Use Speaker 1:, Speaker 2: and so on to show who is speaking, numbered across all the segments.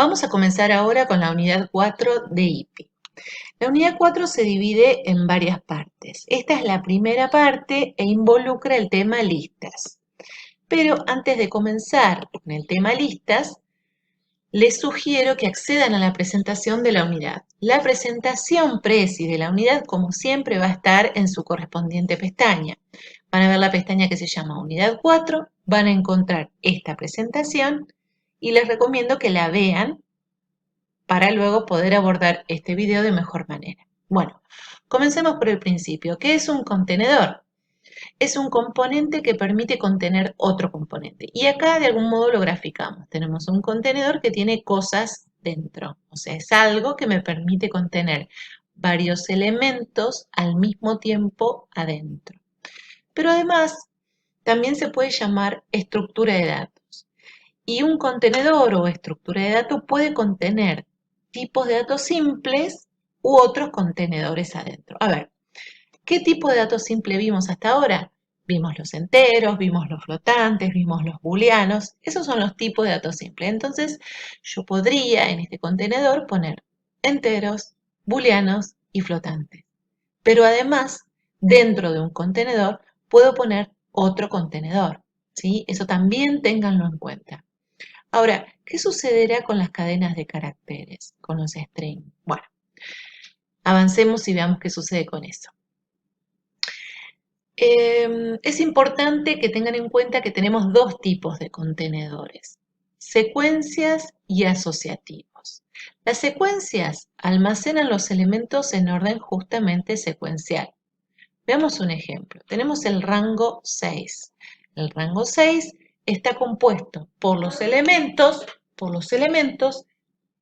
Speaker 1: Vamos a comenzar ahora con la unidad 4 de IPI. La unidad 4 se divide en varias partes. Esta es la primera parte e involucra el tema listas. Pero antes de comenzar con el tema listas, les sugiero que accedan a la presentación de la unidad. La presentación presi de la unidad, como siempre, va a estar en su correspondiente pestaña. Van a ver la pestaña que se llama Unidad 4, van a encontrar esta presentación y les recomiendo que la vean para luego poder abordar este video de mejor manera. Bueno, comencemos por el principio. ¿Qué es un contenedor? Es un componente que permite contener otro componente. Y acá de algún modo lo graficamos. Tenemos un contenedor que tiene cosas dentro. O sea, es algo que me permite contener varios elementos al mismo tiempo adentro. Pero además, también se puede llamar estructura de datos. Y un contenedor o estructura de datos puede contener tipos de datos simples u otros contenedores adentro. A ver, ¿qué tipo de datos simple vimos hasta ahora? Vimos los enteros, vimos los flotantes, vimos los booleanos. Esos son los tipos de datos simples. Entonces, yo podría en este contenedor poner enteros, booleanos y flotantes. Pero además, dentro de un contenedor, puedo poner otro contenedor. ¿Sí? Eso también ténganlo en cuenta. Ahora, ¿qué sucederá con las cadenas de caracteres, con los strings? Bueno, avancemos y veamos qué sucede con eso. Es importante que tengan en cuenta que tenemos dos tipos de contenedores, secuencias y asociativos. Las secuencias almacenan los elementos en orden justamente secuencial. Veamos un ejemplo. Tenemos el rango 6. El rango 6 está compuesto por los elementos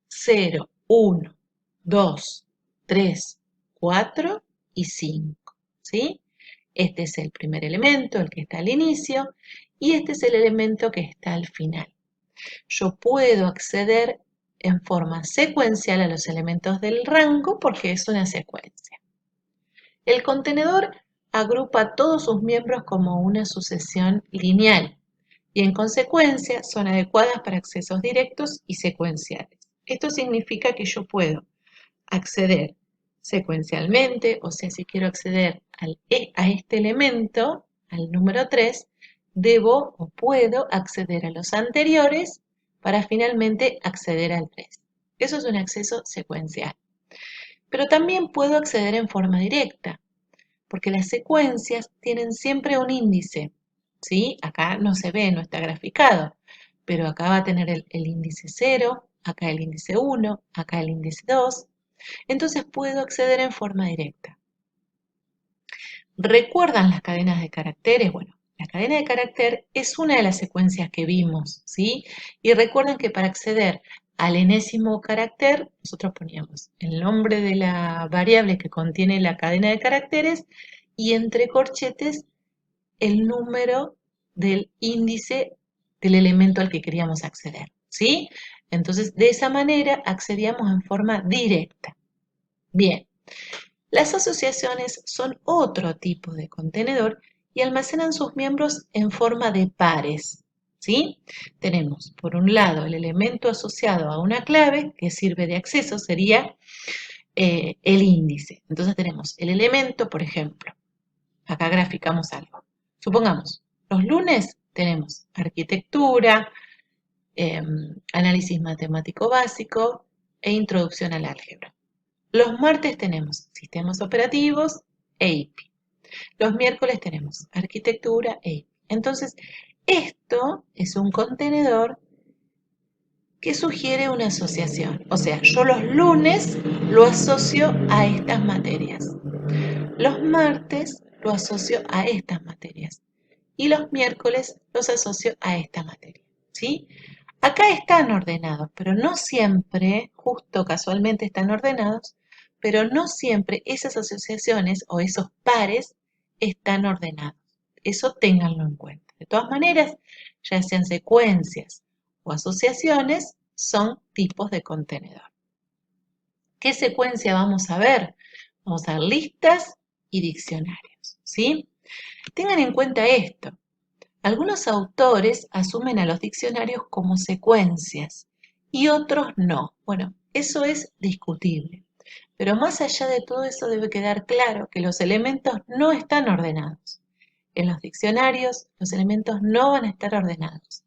Speaker 1: 0, 1, 2, 3, 4 y 5. ¿Sí? Este es el primer elemento, el que está al inicio, y este es el elemento que está al final. Yo puedo acceder en forma secuencial a los elementos del rango porque es una secuencia. El contenedor agrupa todos sus miembros como una sucesión lineal y en consecuencia son adecuadas para accesos directos y secuenciales. Esto significa que yo puedo acceder secuencialmente, o sea, si quiero acceder a este elemento, al número 3, debo o puedo acceder a los anteriores para finalmente acceder al 3. Eso es un acceso secuencial. Pero también puedo acceder en forma directa, porque las secuencias tienen siempre un índice. ¿Sí? Acá no se ve, no está graficado, pero acá va a tener el índice 0, acá el índice 1, acá el índice 2. Entonces puedo acceder en forma directa. ¿Recuerdan las cadenas de caracteres? Bueno, la cadena de carácter es una de las secuencias que vimos, ¿sí? Y recuerden que para acceder al enésimo carácter, nosotros poníamos el nombre de la variable que contiene la cadena de caracteres y entre corchetes el número del índice del elemento al que queríamos acceder, ¿sí? Entonces, de esa manera accedíamos en forma directa. Bien, las asociaciones son otro tipo de contenedor y almacenan sus miembros en forma de pares, ¿sí? Tenemos, por un lado, el elemento asociado a una clave que sirve de acceso, sería el índice. Entonces tenemos el elemento, por ejemplo, acá graficamos algo. Supongamos, los lunes tenemos arquitectura, análisis matemático básico e introducción al álgebra. Los martes tenemos sistemas operativos e IPI. Los miércoles tenemos arquitectura e IPI. Entonces, esto es un contenedor que sugiere una asociación. O sea, yo los lunes lo asocio a estas materias. Los martes lo asocio a estas materias. Y los miércoles los asocio a esta materia. ¿Sí? Acá están ordenados, pero no siempre, justo casualmente están ordenados, pero no siempre esas asociaciones o esos pares están ordenados. Eso ténganlo en cuenta. De todas maneras, ya sean secuencias o asociaciones, son tipos de contenedor. ¿Qué secuencia vamos a ver? Vamos a ver listas y diccionarios, ¿sí? Tengan en cuenta esto. Algunos autores asumen a los diccionarios como secuencias y otros no. Bueno, eso es discutible. Pero más allá de todo eso debe quedar claro que los elementos no están ordenados. En los diccionarios los elementos no van a estar ordenados.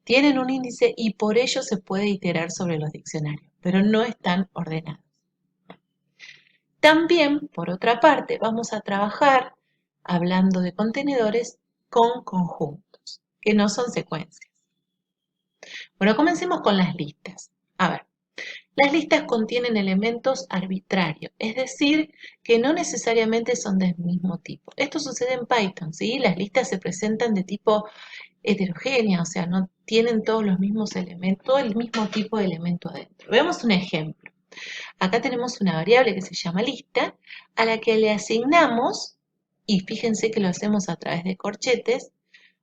Speaker 1: Tienen un índice y por ello se puede iterar sobre los diccionarios, pero no están ordenados. También, por otra parte, vamos a trabajar, hablando de contenedores, con conjuntos, que no son secuencias. Bueno, comencemos con las listas. A ver, las listas contienen elementos arbitrarios, es decir, que no necesariamente son del mismo tipo. Esto sucede en Python, ¿sí? Las listas se presentan de tipo heterogénea, o sea, no tienen todos los mismos elementos, todo el mismo tipo de elemento adentro. Veamos un ejemplo. Acá tenemos una variable que se llama lista, a la que le asignamos, y fíjense que lo hacemos a través de corchetes,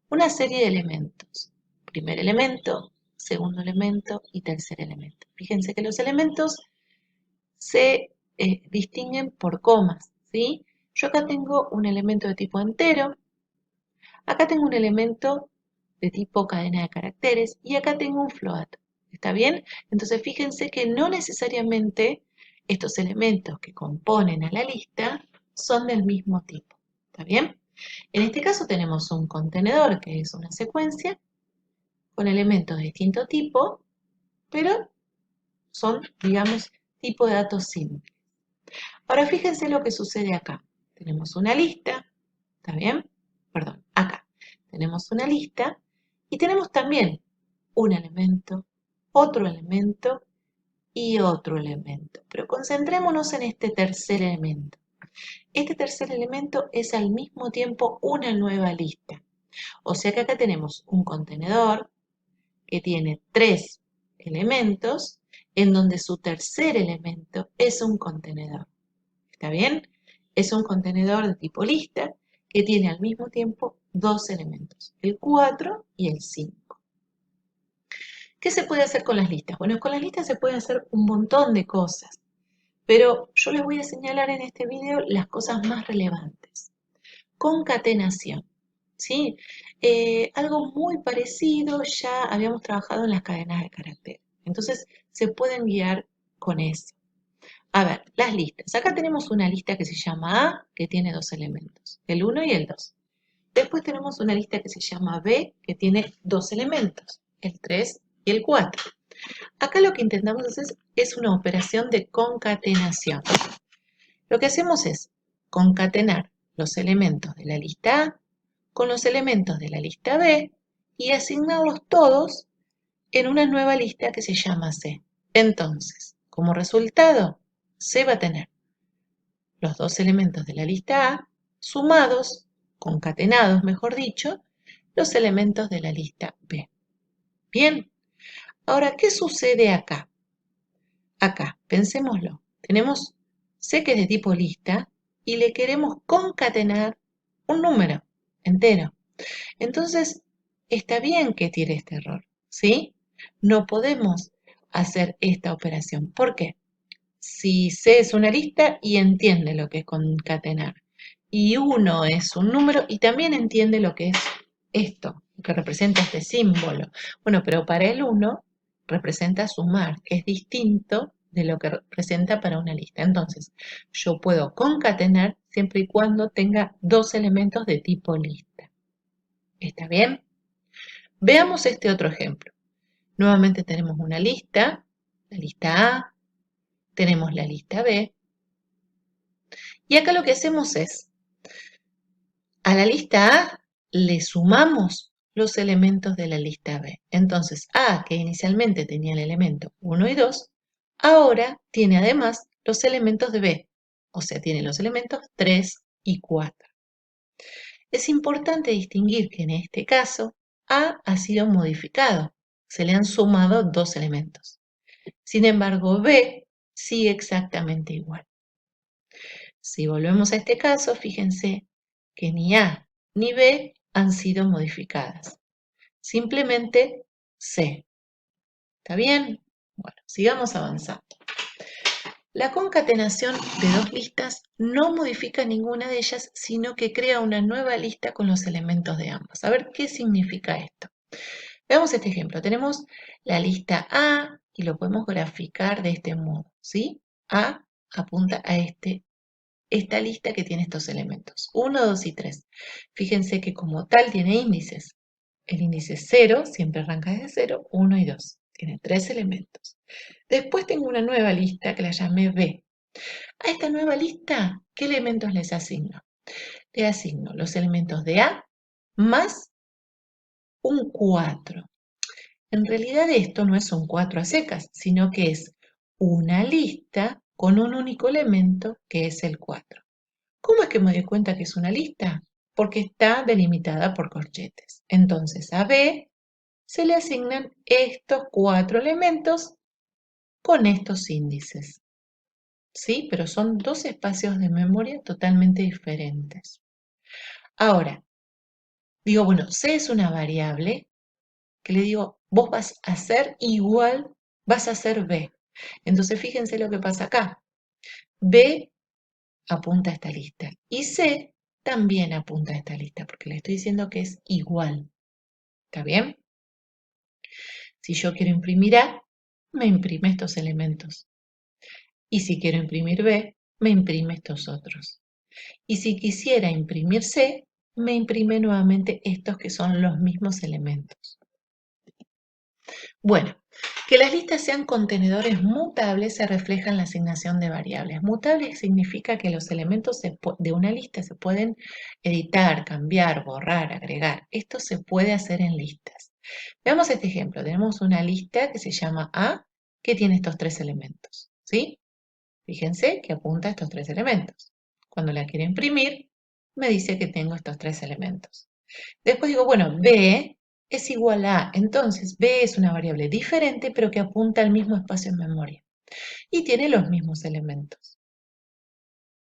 Speaker 1: una serie de elementos. Primer elemento, segundo elemento y tercer elemento. Fíjense que los elementos se distinguen por comas, ¿sí? Yo acá tengo un elemento de tipo entero, acá tengo un elemento de tipo cadena de caracteres y acá tengo un float. ¿Está bien? Entonces fíjense que no necesariamente estos elementos que componen a la lista son del mismo tipo. ¿Está bien? En este caso tenemos un contenedor que es una secuencia con elementos de distinto tipo, pero son, digamos, tipo de datos simples. Ahora fíjense lo que sucede acá. Tenemos una lista, ¿está bien? Perdón, acá. Tenemos una lista y tenemos también un elemento, otro elemento y otro elemento. Pero concentrémonos en este tercer elemento. Este tercer elemento es al mismo tiempo una nueva lista. O sea que acá tenemos un contenedor que tiene 3 elementos, en donde su tercer elemento es un contenedor. ¿Está bien? Es un contenedor de tipo lista que tiene al mismo tiempo 2 elementos, el 4 y el 5. ¿Qué se puede hacer con las listas? Bueno, con las listas se puede hacer un montón de cosas, pero yo les voy a señalar en este video las cosas más relevantes. Concatenación, ¿sí? Algo muy parecido ya habíamos trabajado en las cadenas de caracteres. Entonces, se pueden guiar con eso. A ver, las listas. Acá tenemos una lista que se llama A, que tiene 2 elementos, el 1 y el 2. Después tenemos una lista que se llama B, que tiene 2 elementos, el 3 y el 4. Acá lo que intentamos hacer es una operación de concatenación. Lo que hacemos es concatenar los elementos de la lista A con los elementos de la lista B y asignarlos todos en una nueva lista que se llama C. Entonces, como resultado, C va a tener los 2 elementos de la lista A sumados, concatenados, mejor dicho, los elementos de la lista B. Bien, ahora, ¿qué sucede acá? Acá, pensémoslo. Tenemos C que es de tipo lista y le queremos concatenar un número entero. Entonces, está bien que tire este error, ¿sí? No podemos hacer esta operación. ¿Por qué? Si C es una lista y entiende lo que es concatenar, y 1 es un número y también entiende lo que es esto, lo que representa este símbolo. Bueno, pero para el 1 representa sumar, que es distinto de lo que representa para una lista. Entonces, yo puedo concatenar siempre y cuando tenga 2 elementos de tipo lista. ¿Está bien? Veamos este otro ejemplo. Nuevamente tenemos una lista, la lista A, tenemos la lista B, y acá lo que hacemos es, a la lista A le sumamos los elementos de la lista B. Entonces, A, que inicialmente tenía el elemento 1 y 2, ahora tiene además los elementos de B, o sea, tiene los elementos 3 y 4. Es importante distinguir que en este caso A ha sido modificado, se le han sumado 2 elementos. Sin embargo, B sigue exactamente igual. Si volvemos a este caso, fíjense que ni A ni B han sido modificadas. Simplemente C. ¿Está bien? Bueno, sigamos avanzando. La concatenación de 2 listas no modifica ninguna de ellas, sino que crea una nueva lista con los elementos de ambas. A ver, ¿qué significa esto? Veamos este ejemplo. Tenemos la lista A y lo podemos graficar de este modo, ¿sí? A apunta a esta lista que tiene estos elementos, 1, 2 y 3. Fíjense que como tal tiene índices. El índice 0 siempre arranca desde 0, 1 y 2. Tiene 3 elementos. Después tengo una nueva lista que la llamé B. A esta nueva lista, ¿qué elementos les asigno? Le asigno los elementos de A más un 4. En realidad esto no es un 4 a secas, sino que es una lista con un único elemento que es el 4. ¿Cómo es que me doy cuenta que es una lista? Porque está delimitada por corchetes. Entonces a B se le asignan estos 4 elementos con estos índices. ¿Sí? Pero son dos espacios de memoria totalmente diferentes. Ahora, digo, bueno, C es una variable que le digo, vos vas a hacer igual, vas a hacer B. Entonces fíjense lo que pasa acá. B apunta a esta lista y C también apunta a esta lista porque le estoy diciendo que es igual. ¿Está bien? Si yo quiero imprimir A, me imprime estos elementos. Y si quiero imprimir B, me imprime estos otros. Y si quisiera imprimir C, me imprime nuevamente estos que son los mismos elementos. Bueno, que las listas sean contenedores mutables se refleja en la asignación de variables. Mutable significa que los elementos de una lista se pueden editar, cambiar, borrar, agregar. Esto se puede hacer en listas. Veamos este ejemplo. Tenemos una lista que se llama A, que tiene estos 3 elementos. ¿Sí? Fíjense que apunta a estos 3 elementos. Cuando la quiero imprimir, me dice que tengo estos 3 elementos. Después digo, bueno, B es igual a, entonces B es una variable diferente, pero que apunta al mismo espacio en memoria. Y tiene los mismos elementos.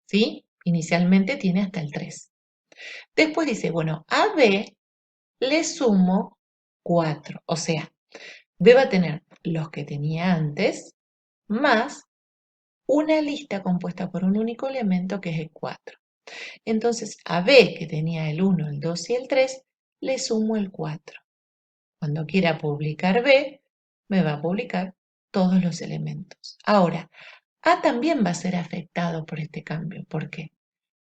Speaker 1: ¿Sí? Inicialmente tiene hasta el 3. Después dice, bueno, a B le sumo 4. O sea, B va a tener los que tenía antes, más una lista compuesta por un único elemento que es el 4. Entonces, a B, que tenía el 1, el 2 y el 3, le sumo el 4. Cuando quiera publicar B, me va a publicar todos los elementos. Ahora, A también va a ser afectado por este cambio. ¿Por qué?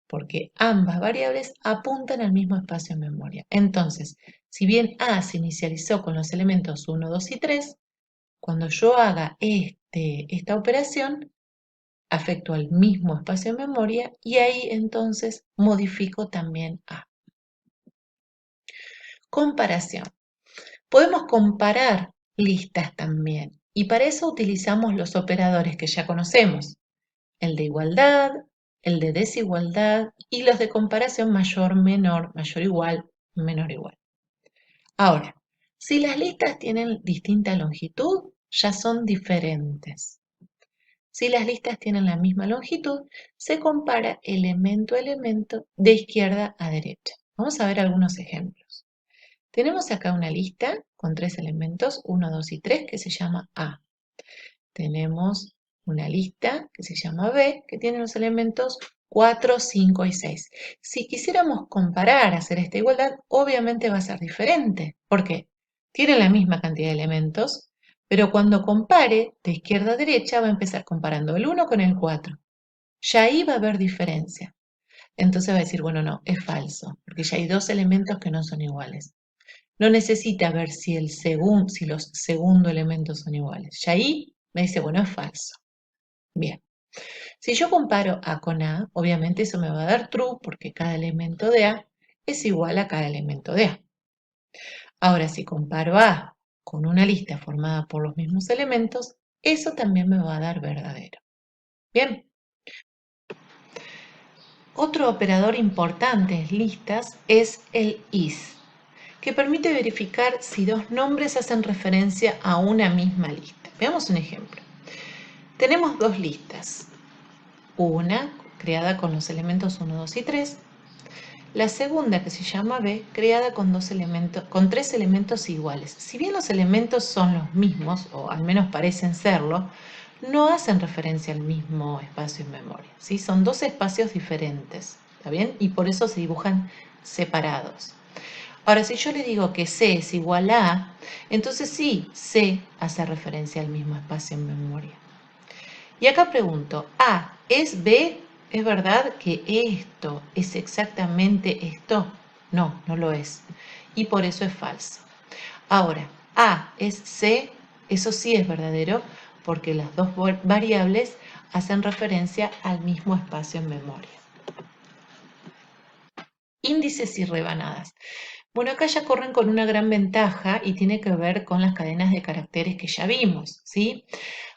Speaker 1: Porque ambas variables apuntan al mismo espacio en memoria. Entonces, si bien A se inicializó con los elementos 1, 2 y 3, cuando yo haga esta operación, afecto al mismo espacio en memoria y ahí entonces modifico también A. Comparación. Podemos comparar listas también y para eso utilizamos los operadores que ya conocemos, el de igualdad, el de desigualdad y los de comparación mayor, menor, mayor igual, menor igual. Ahora, si las listas tienen distinta longitud, ya son diferentes. Si las listas tienen la misma longitud, se compara elemento a elemento de izquierda a derecha. Vamos a ver algunos ejemplos. Tenemos acá una lista con 3 elementos, 1, 2 y 3, que se llama A. Tenemos una lista que se llama B, que tiene los elementos 4, 5 y 6. Si quisiéramos comparar, hacer esta igualdad, obviamente va a ser diferente. ¿Por qué? Tienen la misma cantidad de elementos, pero cuando compare de izquierda a derecha va a empezar comparando el 1 con el 4. Ya ahí va a haber diferencia. Entonces va a decir, bueno, no, es falso, porque ya hay 2 elementos que no son iguales. No necesita ver si los segundos elementos son iguales. Ya ahí me dice, bueno, es falso. Bien. Si yo comparo A con A, obviamente eso me va a dar true porque cada elemento de A es igual a cada elemento de A. Ahora, si comparo A con una lista formada por los mismos elementos, eso también me va a dar verdadero. Bien. Otro operador importante en listas es el is, que permite verificar si dos nombres hacen referencia a una misma lista. Veamos un ejemplo. Tenemos dos listas. Una creada con los elementos 1, 2 y 3. La segunda, que se llama B, creada con 3 elementos iguales. Si bien los elementos son los mismos, o al menos parecen serlo, no hacen referencia al mismo espacio en memoria. ¿Sí? Son 2 espacios diferentes. ¿Está bien? Y por eso se dibujan separados. Ahora, si yo le digo que C es igual a, entonces sí, C hace referencia al mismo espacio en memoria. Y acá pregunto, ¿A es B? ¿Es verdad que esto es exactamente esto? No, no lo es. Y por eso es falso. Ahora, A es C, eso sí es verdadero, porque las dos variables hacen referencia al mismo espacio en memoria. Índices y rebanadas. Bueno, acá ya corren con una gran ventaja y tiene que ver con las cadenas de caracteres que ya vimos, ¿sí?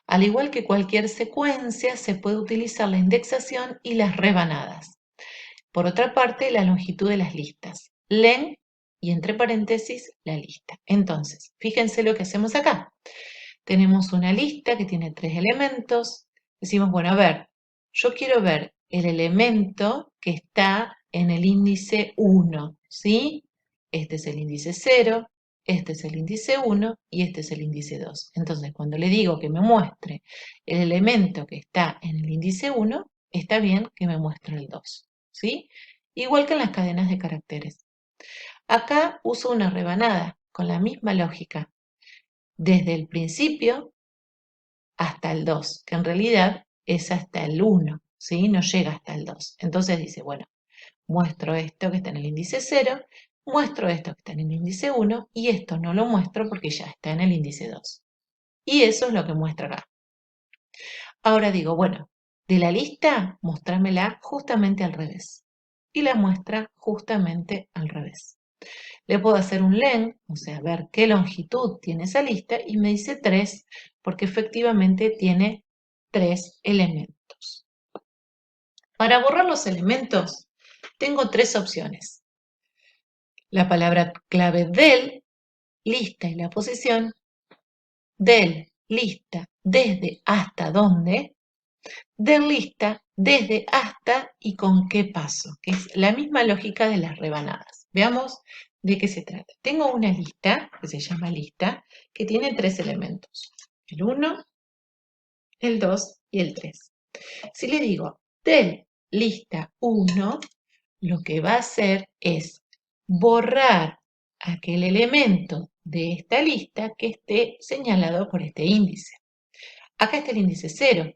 Speaker 1: Al igual que cualquier secuencia, se puede utilizar la indexación y las rebanadas. Por otra parte, la longitud de las listas. Len y entre paréntesis la lista. Entonces, fíjense lo que hacemos acá. Tenemos una lista que tiene 3 elementos. Decimos, bueno, a ver, yo quiero ver el elemento que está en el índice 1, ¿sí? Este es el índice 0, este es el índice 1 y este es el índice 2. Entonces, cuando le digo que me muestre el elemento que está en el índice 1, está bien que me muestre el 2, ¿sí? Igual que en las cadenas de caracteres. Acá uso una rebanada con la misma lógica. Desde el principio hasta el 2, que en realidad es hasta el 1, ¿sí? No llega hasta el 2. Entonces dice, bueno, muestro esto que está en el índice 0, muestro esto que está en el índice 1 y esto no lo muestro porque ya está en el índice 2. Y eso es lo que muestra acá. Ahora digo, bueno, de la lista, mostrámela justamente al revés. Y la muestra justamente al revés. Le puedo hacer un len, o sea, ver qué longitud tiene esa lista, y me dice 3, porque efectivamente tiene 3 elementos. Para borrar los elementos, tengo 3 opciones. La palabra clave del, lista y la posición, del, lista, desde, hasta dónde, del lista, desde, hasta y con qué paso, que es la misma lógica de las rebanadas. Veamos de qué se trata. Tengo una lista, que se llama lista, que tiene 3 elementos, el 1, el 2 y el 3. Si le digo del lista 1, lo que va a hacer es borrar aquel elemento de esta lista que esté señalado por este índice. Acá está el índice 0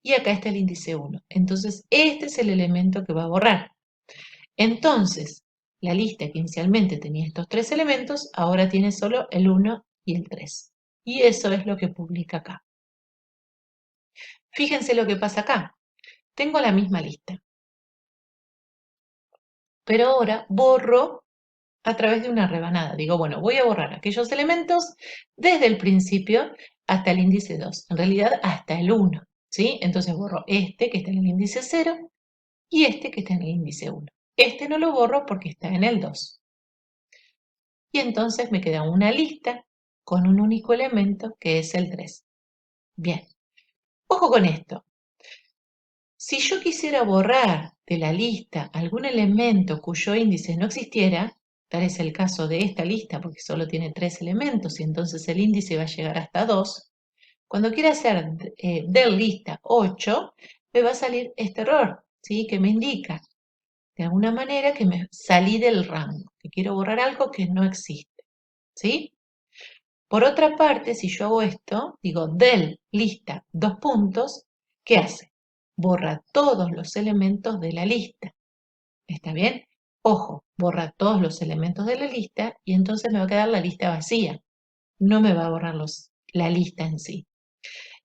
Speaker 1: y acá está el índice 1. Entonces, este es el elemento que va a borrar. Entonces, la lista que inicialmente tenía estos 3 elementos, ahora tiene solo el 1 y el 3. Y eso es lo que publica acá. Fíjense lo que pasa acá. Tengo la misma lista, pero ahora borro a través de una rebanada. Digo, bueno, voy a borrar aquellos elementos desde el principio hasta el índice 2, en realidad hasta el 1, ¿sí? Entonces borro este que está en el índice 0 y este que está en el índice 1. Este no lo borro porque está en el 2. Y entonces me queda una lista con un único elemento que es el 3. Bien, ojo con esto. Si yo quisiera borrar de la lista algún elemento cuyo índice no existiera, tal es el caso de esta lista porque solo tiene 3 elementos y entonces el índice va a llegar hasta 2, cuando quiera hacer de lista 8, me va a salir este error, ¿sí? Que me indica de alguna manera que me salí del rango, que quiero borrar algo que no existe, ¿sí? Por otra parte, si yo hago esto, digo del lista 2 puntos, ¿qué hace? Borra todos los elementos de la lista. ¿Está bien? Ojo, borra todos los elementos de la lista y entonces me va a quedar la lista vacía. No me va a borrar la lista en sí.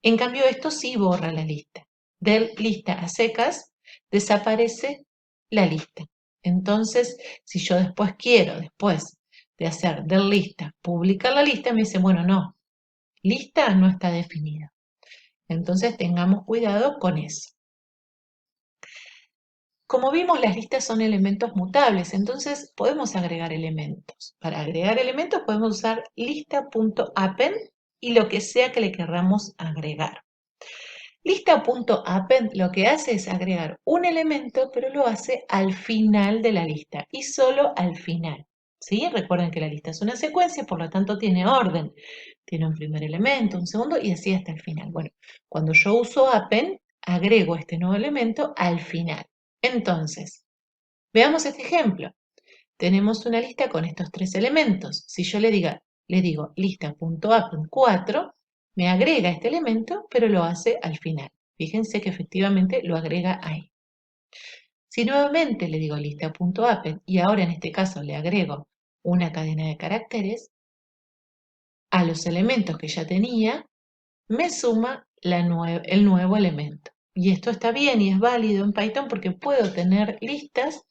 Speaker 1: En cambio, esto sí borra la lista. Del lista a secas desaparece la lista. Entonces, si yo después quiero, después de hacer del lista, publicar la lista, me dice, bueno, no, lista no está definida. Entonces tengamos cuidado con eso. Como vimos, las listas son elementos mutables, entonces podemos agregar elementos. Para agregar elementos podemos usar lista.append y lo que sea que le querramos agregar. Lista.append lo que hace es agregar un elemento, pero lo hace al final de la lista y solo al final. ¿Sí? Recuerden que la lista es una secuencia, por lo tanto tiene orden. Tiene un primer elemento, un segundo y así hasta el final. Bueno, cuando yo uso append, agrego este nuevo elemento al final. Entonces, veamos este ejemplo. tenemos una lista con estos tres elementos. Si yo le digo lista.append 4, me agrega este elemento, pero lo hace al final. Fíjense que efectivamente lo agrega ahí. Si nuevamente le digo lista.append y ahora en este caso le agrego una cadena de caracteres, a los elementos que ya tenía, me suma el nuevo elemento. Y esto está bien y es válido en Python porque puedo tener listas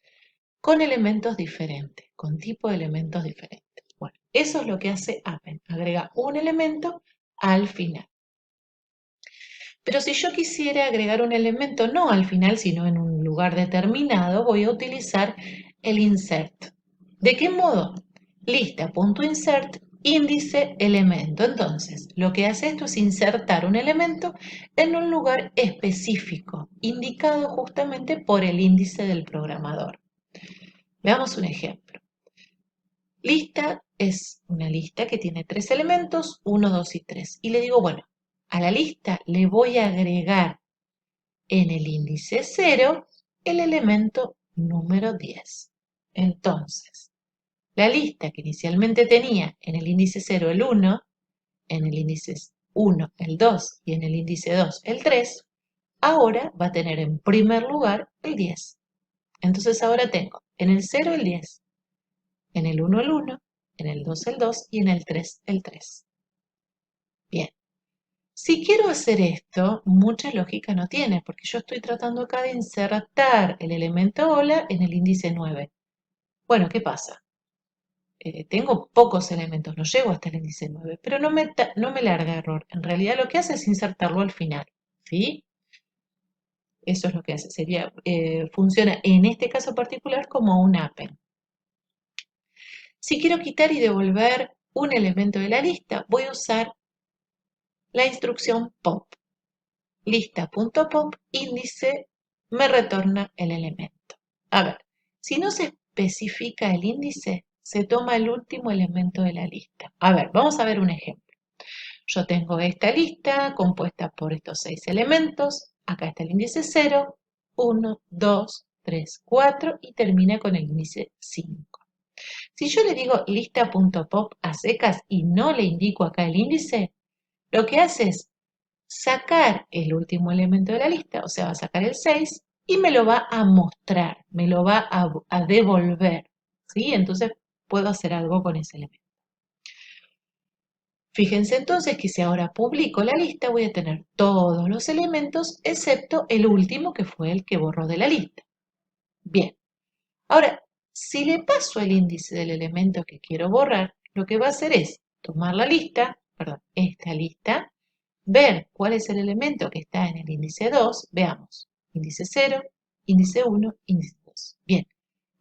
Speaker 1: con elementos diferentes, con tipo de elementos diferentes. Bueno, eso es lo que hace append, agrega un elemento al final. Pero si yo quisiera agregar un elemento no al final, sino en un lugar determinado, voy a utilizar el insert. ¿De qué modo? Lista.insert índice elemento. Entonces, lo que hace esto es insertar un elemento en un lugar específico, indicado justamente por el índice del programador. Veamos un ejemplo. Lista es una lista que tiene tres elementos, 1, 2 y 3. Y le digo, bueno, a la lista le voy a agregar en el índice 0 el elemento número 10. Entonces, la lista que inicialmente tenía en el índice 0 el 1, en el índice 1 el 2 y en el índice 2 el 3, ahora va a tener en primer lugar el 10. Entonces ahora tengo en el 0 el 10, en el 1 el 1, en el 2 el 2 y en el 3 el 3. Bien. Si quiero hacer esto, mucha lógica no tiene, porque yo estoy tratando acá de insertar el elemento hola en el índice 9. Bueno, ¿qué pasa? Tengo pocos elementos, no llego hasta el índice 9, pero no me larga error. En realidad lo que hace es insertarlo al final, ¿sí? Eso es lo que hace. Funciona en este caso particular como un append. Si quiero quitar y devolver un elemento de la lista, voy a usar la instrucción pop. Lista.pop índice me retorna el elemento. A ver, si no se especifica el índice, se toma el último elemento de la lista. A ver, vamos a ver un ejemplo. Yo tengo esta lista compuesta por estos 6 elementos. Acá está el índice 0, 1, 2, 3, 4 y termina con el índice 5. Si yo le digo lista.pop a secas y no le indico acá el índice, lo que hace es sacar el último elemento de la lista, o sea, va a sacar el 6 y me lo va a mostrar, me lo va a devolver, ¿sí? Entonces puedo hacer algo con ese elemento. Fíjense entonces que si ahora publico la lista voy a tener todos los elementos excepto el último que fue el que borró de la lista. Bien, ahora si le paso el índice del elemento que quiero borrar, lo que va a hacer es tomar la lista, perdón, esta lista, ver cuál es el elemento que está en el índice 2, veamos, índice 0, índice 1, índice 2. Bien,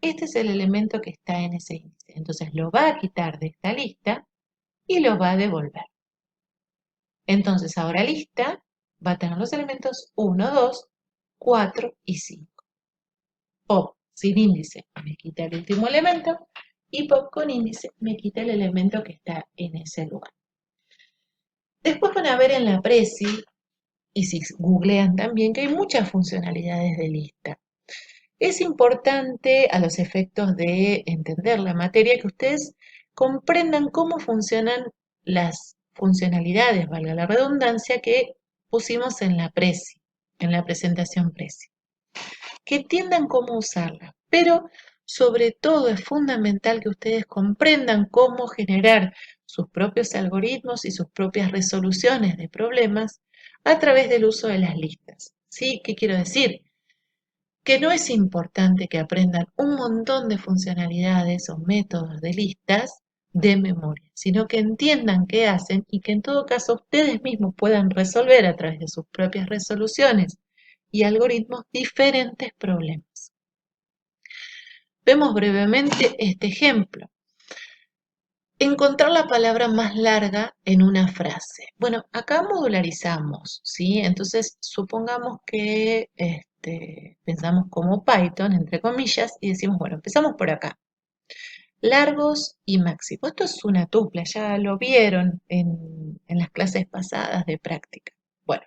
Speaker 1: este es el elemento que está en ese índice. Entonces lo va a quitar de esta lista y lo va a devolver. Entonces ahora lista va a tener los elementos 1, 2, 4 y 5. Pop sin índice me quita el último elemento y pop con índice me quita el elemento que está en ese lugar. Después van a ver en la Prezi, y si googlean también, que hay muchas funcionalidades de lista. Es importante a los efectos de entender la materia que ustedes comprendan cómo funcionan las funcionalidades, valga la redundancia, que pusimos en la Prezi, en la presentación Prezi. Que entiendan cómo usarla, pero sobre todo es fundamental que ustedes comprendan cómo generar sus propios algoritmos y sus propias resoluciones de problemas a través del uso de las listas. ¿Sí? ¿Qué quiero decir? Que no es importante que aprendan un montón de funcionalidades o métodos de listas de memoria, sino que entiendan qué hacen y que en todo caso ustedes mismos puedan resolver a través de sus propias resoluciones y algoritmos diferentes problemas. Vemos brevemente este ejemplo. Encontrar la palabra más larga en una frase. Bueno, acá modularizamos, ¿sí? Entonces, supongamos que pensamos como Python, entre comillas, y decimos, bueno, empezamos por acá. Largos y máximos. Esto es una tupla, ya lo vieron en las clases pasadas de práctica. Bueno,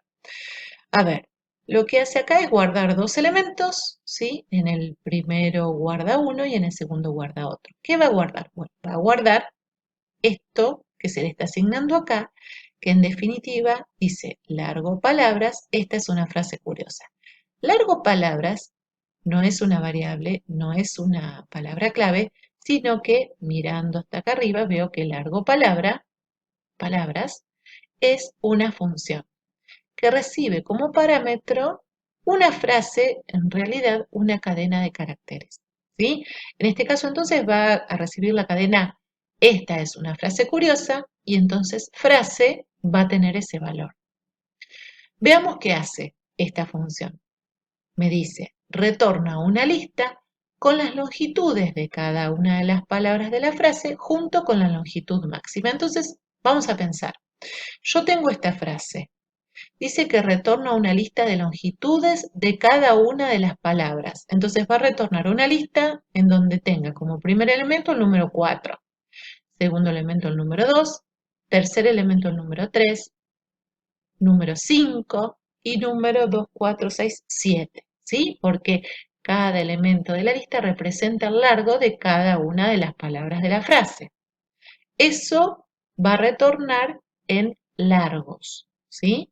Speaker 1: a ver, Lo que hace acá es guardar dos elementos, ¿sí? En el primero guarda uno y en el segundo guarda otro. ¿Qué va a guardar? Bueno, va a guardar esto que se le está asignando acá, que en definitiva dice largo palabras. Esta es una frase curiosa. Largo palabras no es una variable, no es una palabra clave, sino que mirando hasta acá arriba veo que largo palabras, es una función que recibe como parámetro una frase, en realidad una cadena de caracteres. ¿Sí? En este caso entonces va a recibir la cadena, esta es una frase curiosa, y entonces frase va a tener ese valor. Veamos qué hace esta función. Me dice, retorna una lista con las longitudes de cada una de las palabras de la frase junto con la longitud máxima. Entonces, vamos a pensar. Yo tengo esta frase. Dice que retorna una lista de longitudes de cada una de las palabras. Entonces va a retornar una lista en donde tenga como primer elemento el número 4, segundo elemento el número 2, tercer elemento el número 3, número 5 y número 2, 4, 6, 7. ¿Sí? Porque cada elemento de la lista representa el largo de cada una de las palabras de la frase. Eso va a retornar en largos. ¿Sí?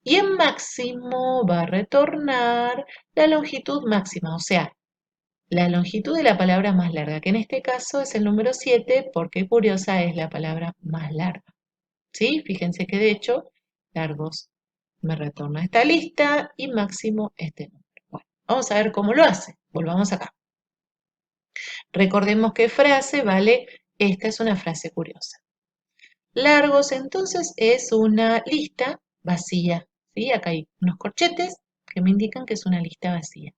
Speaker 1: Y en máximo va a retornar la longitud máxima, o sea, la longitud de la palabra más larga, que en este caso es el número 7, porque curiosa es la palabra más larga. ¿Sí? Fíjense que de hecho, largos me retorna esta lista y máximo este número. Bueno, vamos a ver cómo lo hace. Volvamos acá. Recordemos que frase vale, esta es una frase curiosa. Largos entonces es una lista vacía. ¿Sí? Acá hay unos corchetes que me indican que es una lista vacía.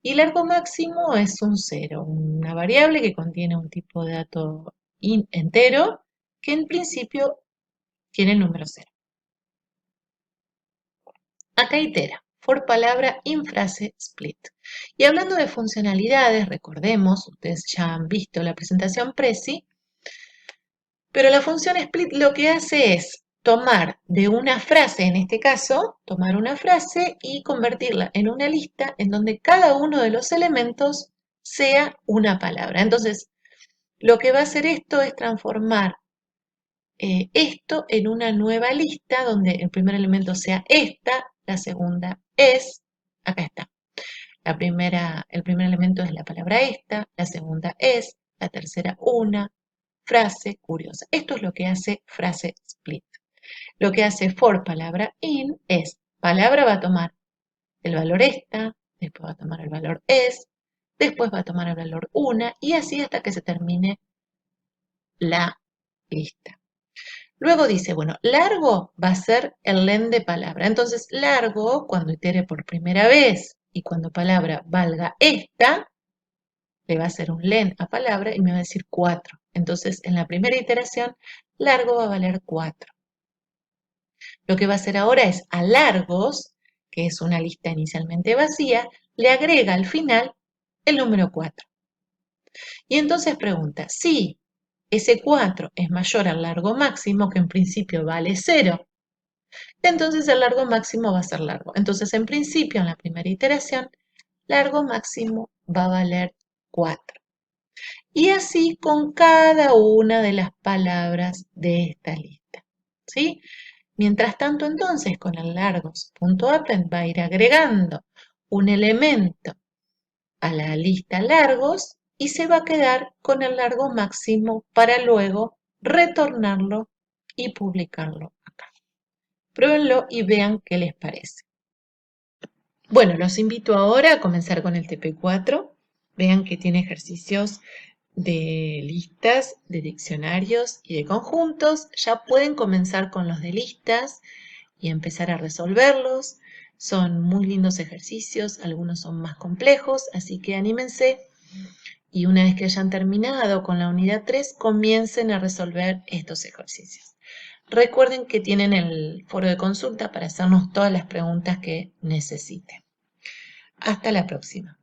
Speaker 1: Y largo máximo es un 0, una variable que contiene un tipo de dato entero que en principio tiene el número 0. Acá itera, for palabra in frase split. Y hablando de funcionalidades, recordemos, ustedes ya han visto la presentación Prezi, pero la función split lo que hace es tomar de una frase, en este caso, tomar una frase y convertirla en una lista en donde cada uno de los elementos sea una palabra. Entonces, lo que va a hacer esto es transformar esto en una nueva lista donde el primer elemento sea esta, la segunda es, acá está. El primer elemento es la palabra esta, la segunda es, la tercera una, frase curiosa. Esto es lo que hace frase split. Lo que hace for palabra in es, palabra va a tomar el valor esta, después va a tomar el valor es, después va a tomar el valor una y así hasta que se termine la lista. Luego dice, bueno, largo va a ser el len de palabra. Entonces, largo, cuando itere por primera vez y cuando palabra valga esta, le va a hacer un len a palabra y me va a decir 4. Entonces, en la primera iteración, largo va a valer 4. Lo que va a hacer ahora es a largos, que es una lista inicialmente vacía, le agrega al final el número 4. Y entonces pregunta, si ese 4 es mayor al largo máximo, que en principio vale 0, entonces el largo máximo va a ser largo. Entonces, en principio, en la primera iteración, largo máximo va a valer 4. Y así con cada una de las palabras de esta lista. ¿Sí? Mientras tanto, entonces, con el largos.append va a ir agregando un elemento a la lista largos y se va a quedar con el largo máximo para luego retornarlo y publicarlo acá. Pruébenlo y vean qué les parece. Bueno, los invito ahora a comenzar con el TP4. Vean que tiene ejercicios de listas, de diccionarios y de conjuntos. Ya pueden comenzar con los de listas y empezar a resolverlos. Son muy lindos ejercicios, algunos son más complejos, así que anímense y una vez que hayan terminado con la unidad 3, comiencen a resolver estos ejercicios. Recuerden que tienen el foro de consulta para hacernos todas las preguntas que necesiten. Hasta la próxima.